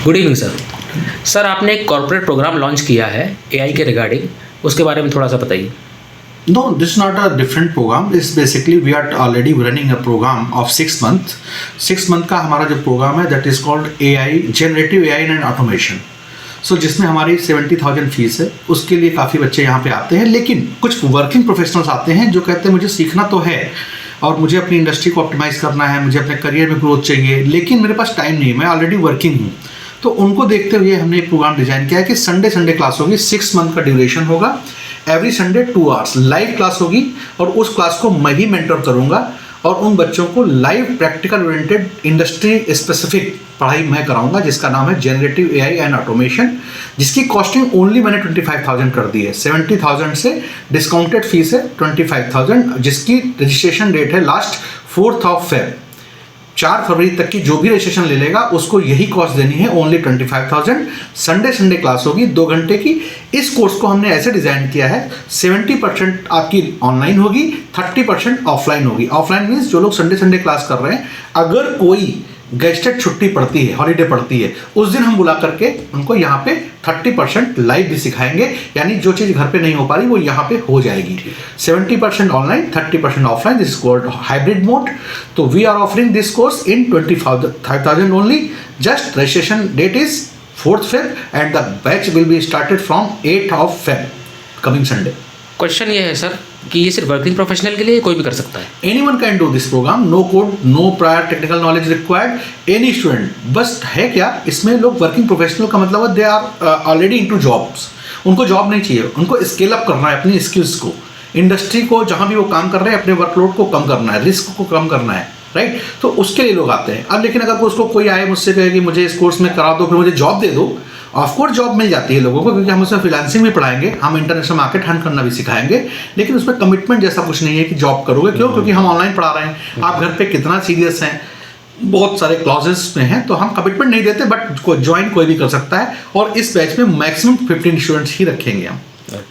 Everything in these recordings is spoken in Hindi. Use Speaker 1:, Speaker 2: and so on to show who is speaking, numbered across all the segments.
Speaker 1: Good evening sir. सर आपने एक कॉर्पोरेट प्रोग्राम लॉन्च किया है एआई के रिगार्डिंग, उसके बारे में थोड़ा सा बताइए।
Speaker 2: No, this is not a different program. This basically we are already running a program of 6 months. 6 month का हमारा जो प्रोग्राम है that is called AI Generative AI and Automation. So जिसमें हमारी 70,000 फीस है, उसके लिए काफ़ी बच्चे यहाँ पे आते हैं, लेकिन कुछ वर्किंग प्रोफेशनल्स आते हैं जो कहते हैं मुझे सीखना तो है और मुझे अपनी इंडस्ट्री को ऑप्टिमाइज़ करना है, मुझे अपने करियर में ग्रोथ चाहिए, लेकिन मेरे पास टाइम नहीं है, मैं ऑलरेडी वर्किंग हूँ। तो उनको देखते हुए हमने एक प्रोग्राम डिज़ाइन किया है कि संडे क्लास होगी, 6 मंथ का ड्यूरेशन होगा। Every Sunday 2 hours live class होगी और उस क्लास को मैं ही मेंटर करूंगा और उन बच्चों को live practical oriented industry specific पढ़ाई मैं कराऊंगा, जिसका नाम है जनरेटिव एआई एंड ऑटोमेशन, जिसकी कॉस्टिंग ओनली मैंने 25,000 कर दी है। 70,000 से डिस्काउंटेड फीस है 25,000, जिसकी रजिस्ट्रेशन डेट है लास्ट 4th of Feb। 4 फरवरी तक की जो भी रजिस्ट्रेशन ले लेगा उसको यही कॉस्ट देनी है, ओनली 25,000। संडे क्लास होगी 2 घंटे की। इस कोर्स को हमने ऐसे डिज़ाइन किया है 70% आपकी ऑनलाइन होगी, 30% ऑफलाइन होगी। ऑफलाइन मीन्स जो लोग संडे क्लास कर रहे हैं, अगर कोई गेस्टेड छुट्टी पड़ती है, हॉलीडे पड़ती है, उस दिन हम बुला करके उनको यहाँ पे 30% लाइव भी सिखाएंगे, यानी जो चीज़ घर पे नहीं हो पा रही वो यहाँ पे हो जाएगी। 70% online, 30% offline, this is called hybrid mode. तो we are offering this course in 25,000 only. Just registration date is 4th Feb and the batch will be started from 8th of Feb coming Sunday.
Speaker 1: Question ये है सर कि ये सिर्फ वर्किंग प्रोफेशनल के लिए कोई भी कर सकता है?
Speaker 2: Anyone can do this program, no code, no prior technical knowledge required, any student. बस है क्या, इसमें लोग वर्किंग प्रोफेशनल का मतलब है they are already into jobs, उनको जॉब नहीं चाहिए, उनको स्केल अप करना है अपनी स्किल्स को, इंडस्ट्री को जहाँ भी वो काम कर रहे हैं अपने वर्कलोड को कम करना है, रिस्क को कम करना है, राइट। तो उसके लिए लोग आते हैं। अब लेकिन अगर उसको कोई आए मुझसे कहे कि मुझे इस कोर्स में करा दो, फिर मुझे जॉब दे दो, ऑफकोर्स जॉब मिल जाती है लोगों को, क्योंकि हम उसमें फ्रीलांसिंग भी पढ़ाएंगे, हम इंटरनेशनल मार्केट हैंड करना भी सिखाएंगे, लेकिन उसमें कमिटमेंट जैसा कुछ नहीं है कि जॉब करोगे। क्यों? क्योंकि हम ऑनलाइन पढ़ा रहे हैं। आप घर पे कितना सीरियस हैं, बहुत सारे क्लॉजेस में हैं, तो हम कमिटमेंट नहीं देते, बट ज्वाइन कोई भी कर सकता है। और इस बैच में मैक्सिमम 15 स्टूडेंट्स ही रखेंगे हम।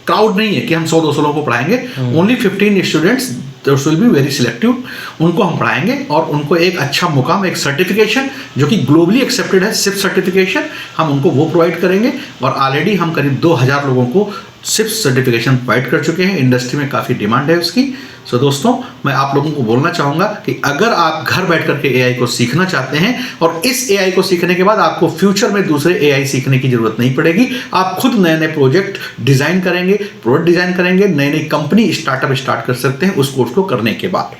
Speaker 2: क्राउड नहीं है कि हम 100-200 लोगों को पढ़ाएंगे, only 15 students will be very selective. उनको हम पढ़ाएंगे और उनको एक अच्छा मुकाम, एक सर्टिफिकेशन जो कि ग्लोबली एक्सेप्टेड है, सिप सर्टिफिकेशन, हम उनको वो प्रोवाइड करेंगे। और ऑलरेडी हम करीब 2,000 लोगों को सिप सर्टिफिकेशन प्रोवाइड कर चुके हैं। इंडस्ट्री में काफ़ी डिमांड है उसकी। सो दोस्तों, मैं आप लोगों को बोलना चाहूँगा कि अगर आप घर बैठ करके एआई को सीखना चाहते हैं और इस एआई को सीखने के बाद आपको फ्यूचर में दूसरे एआई सीखने की जरूरत नहीं पड़ेगी, आप खुद नए प्रोजेक्ट डिज़ाइन करेंगे, प्रोडक्ट डिज़ाइन करेंगे, नई कंपनी स्टार्टअप स्टार्ट कर सकते हैं उस कोर्स को करने के बाद।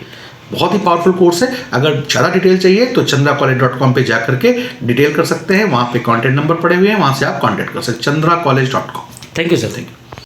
Speaker 2: बहुत ही पावरफुल कोर्स है। अगर ज़्यादा डिटेल चाहिए तो chandracollege.com पे जा करके डिटेल कर सकते हैं, वहाँ पे कॉन्टैक्ट नंबर पड़े हुए हैं, वहाँ से आप कॉन्टैक्ट कर सकते हैं, chandracollege.com।
Speaker 1: Thank you sir. Thank you.